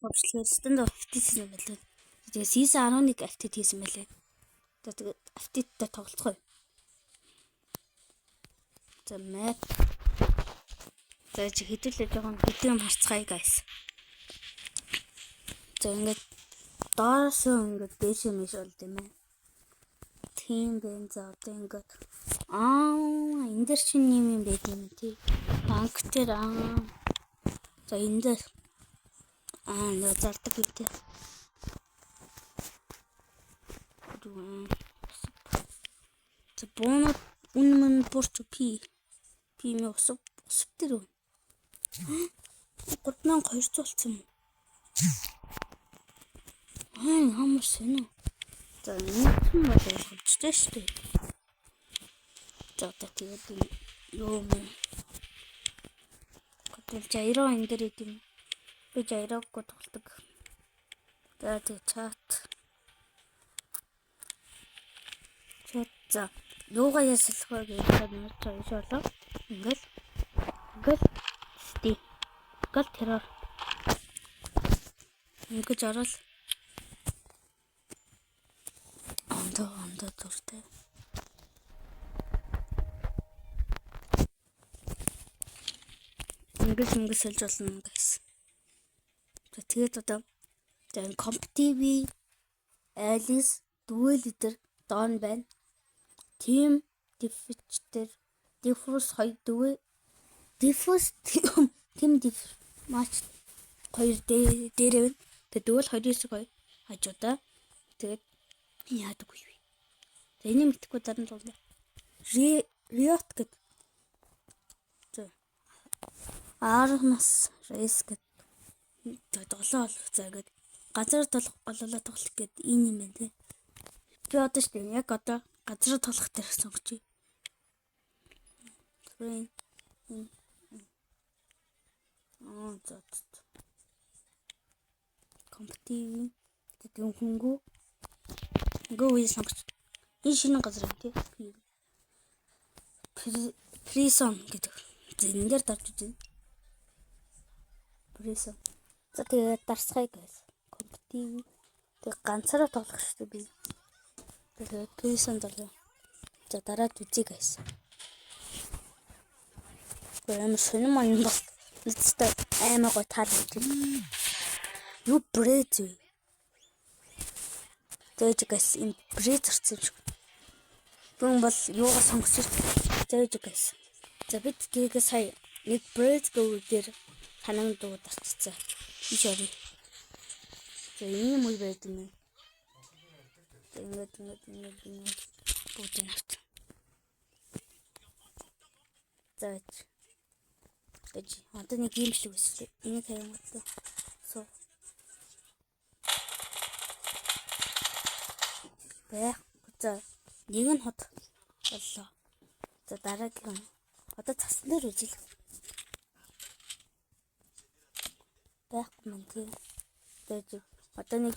хурцлахад станд автисэн юм байлаа. Тэгээ season 11 автит хийсэн байлаа. Тэгээд автиттай тоглоцгоо. За map. За чи хэдүүлээ жоохон хэдэн харцгаая guys. За ингээд доороос ингээд дээш юм шиг болд юм аа. Тийм бэн за одоо ингээд энэ дэр чинь юм байт юм тий. Банк дээр за энэ дээр нэг зардаг юм тий. За бонот үнэн порч пи ми усап дээр үү. 3200 болсон юм. Хамар шинэ. За нэг юм болчихсон шүү дээ. За тэгээд юу юм. Гэтэл жайроо энэ дээр идэв. Би жайроог тоглодог. За тэгээд чат. За юугаа ясалах вэ гэж бодож болоо. Ингээл сти. Гал террор. Ингэж орол. Ондоо дуртай. Ингэж хэлж болно guys. Тэгээд одоо Comp TV, Alice, Duel дээр Don байна. Team Defeater, Diffus 2 дүү. Diffus Team Diff match 2 дээрээ. Тэгээд Duel 2-2 хажуудаа. Тэгээд яадаг вэ? За энэ мэдхгүй дараа нь тоглоо. Riot гэдэг. За Armas Race гэдэг. Тоглоо за гэдэг. Газар болоо тоглох гэдэг энэ юм байна те. Би одоо шүү дээ яг одоо газар тоглох дээр сонгоч. За. Компетив гэдэг хөнгөө. Үе сонгоч. Энэ шинэ газар юм тий. Prison гэдэг. Энэ дээр дарж үзье. Prison. За тэгээд дарсгая guys. Компетив. Тэгээд ганцаараа тоглох шүү дээ би. Тэгээд Prison даа. За дараад үзье guys. Гэмээр шинэ маань бол нэцтэй аймаг гой таалагч. Юу брэд вэ? Тэгээд guys энэ брэд зарсан юм шиг. Гүн бол юугаа сонгосон. Тэгээд guys. За бид гээгээ сая нэг брэд дээр танан дуу дарцсан. Иш орё. За энэ юм уу байд юм. Ингээд бүгд навт. За одоо нэг юм шиг үсэлээ. Энэ тайм одоо. За нэг нь хот боллоо. За дараагийн одоо цасан дээр үзэл. Байхгүй мэн тий. Тэгээд одоо нэг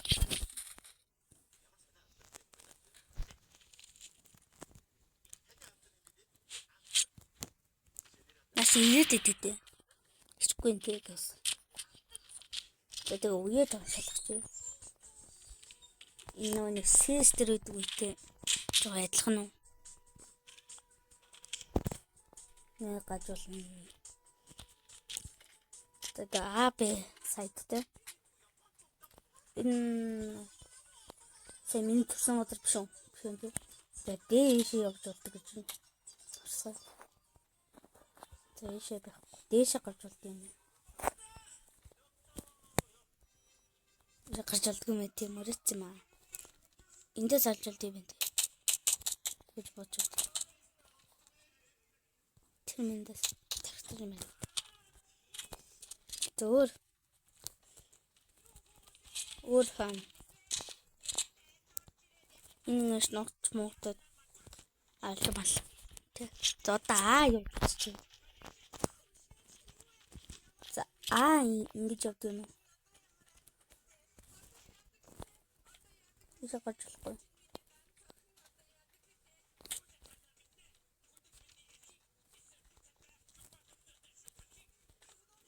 маш ирээд идэв. Хичгүй юм тий guys. Тэгээд үеэд онцлох чи. Энэ нэг систер гэдэг үетэй жоо адилхан уу? Нэг гажуулна. Тэгээд АБ сайттай. Энэ сэмин төрсөн өдөр биш үү? Тэгээд дээш явж болдог гэж байна. Дээшээ гарч болд юм. Гарч болдгүй мэт тийм мөрөц юм аа. Эндээс алж болд юм байна. Гэж бодож. Тэр мэндээс тархтар юм байна. Өөр хан. Энэ ногч муутай албал. Тэ. За одоо юу гэж. За ингэж явдаг юм. Isa гарч болохгүй.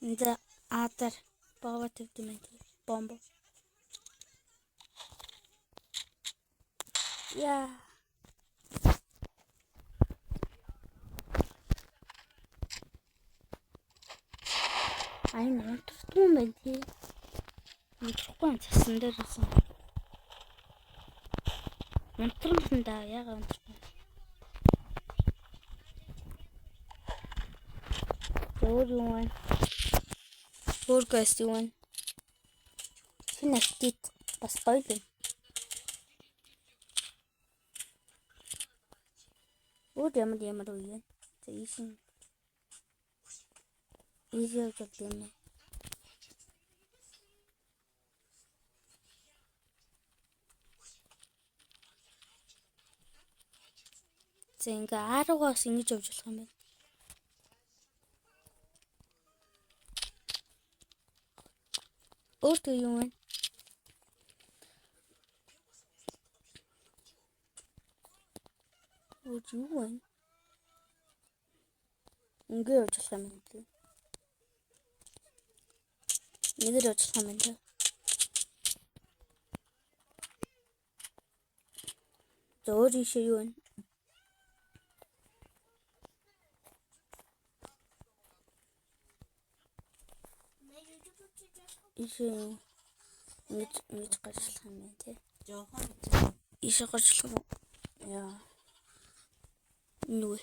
Энд атар бовоо тавьд юм байна. бомб. Яа. Ай нутгтун байна тий. Нутггүй цасан дээр байсан. Унтрахнда яга унтрах. Өөр юу вэ? Өөр гайс юу вэ? Шинэ актив бас гоё юм. Өөр ямар уу юм. За ийшин. Ийшээ жил юм. За ингээ ааруугаас ингэж явж болох юм байна. Өөртөө юу вэ? Өөр юу вэ? Ингээ явж болох юм байна. Нэгээр явж болох юм байна. За өөр ийшээ юу вэ? Ийшээ ингэж гарчлах юм байна тий. Жохон ийшээ гарчлах уу? Яа. Нүэ.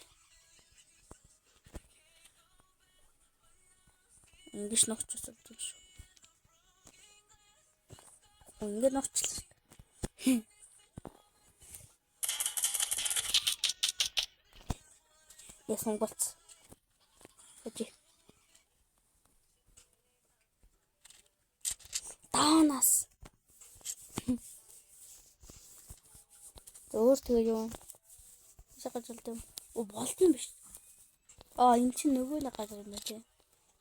Ингэж ногчсон тийм шүү. Ингэ ногчлаа. Я сонголт. Окей. Таанаас. Өөр тэгээ юу? Шахаж болтой. Оо болт юм биш. Энэ чинь нөгөө л газар юм байна тий.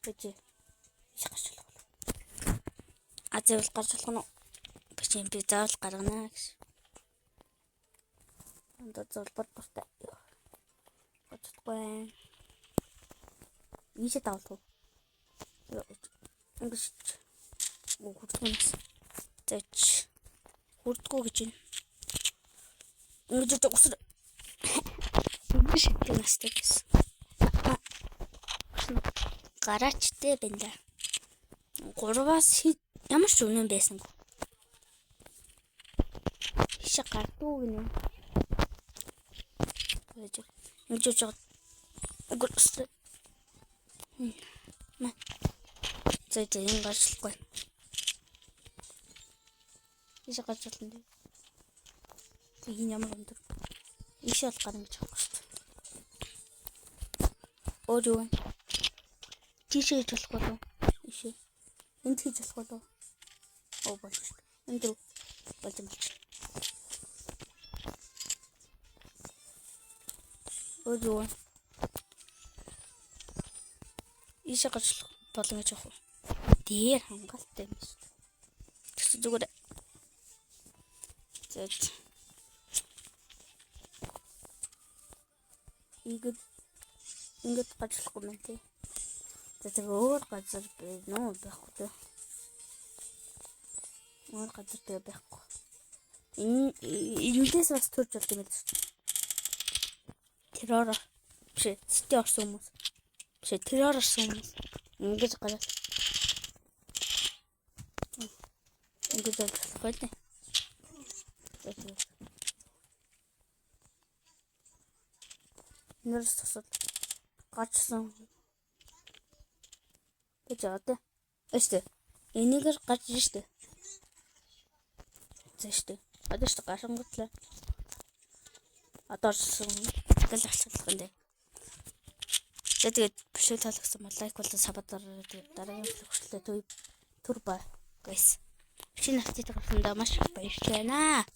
Гэж. Шахаж болох. Зөвл гарч болох нь. Бичэн би заавал гаргана гэж. Энд зөвлбөр бортой. Гочтгүй. Ийшээ давлах. Ингэж хурдгоос. Зэч. Хурдгоо гэж юм. Ингэж усар. Ингэж настай гэсэн. Гараачтай байна да. 3-аас ямар ч үнэн байсангүй. Хишээ гардуу гинэ. Ингэж жоо. Гүрс. Зэт энэ гарчлахгүй. Хишээ гарчлаа дээ. Энэ ямар өндөр. Ишээ бол гарна гэж байгаа шүү дээ. Өөр юу вэ? Тийшээ хийж болох болов уу? Ишээ. Энд хийж болох болов уу? Оо болж шүү дээ. Энд рүү болж юм байна. Өөр юу вэ? Ишээ гарчлах болно гэж байгаа. Дээр хангалттай юм шүү дээ. Тэгс зүгээр. Зэт. Ингээд гарчлахгүй юм тий. За тэгээ өөр газар нөө байхгүй тий. Өөр газар тэгээ байхгүй. Эндээс бас төрж болт юм л шүү. Террор биш сэтэ орсон хүмүүс. Биш террор орсон хүмүүс. Ингээд гараад. Ингээд болохгүй тий. Нэрс тасал гачсан. Гэж одоо. Эстэ. Энийгээр гарч ир штэ. Зэштэ. Одоо штэ гашингуутлаа. Одоо орсон. Тэгэл алцлах юм дэ. Тэгээд бишээ таалгсан бол лайк болон сабатар дараагийн хөшлөлтөд төр ба гайс. Шинэ хатыг гаргаханд маш их баярлалаа.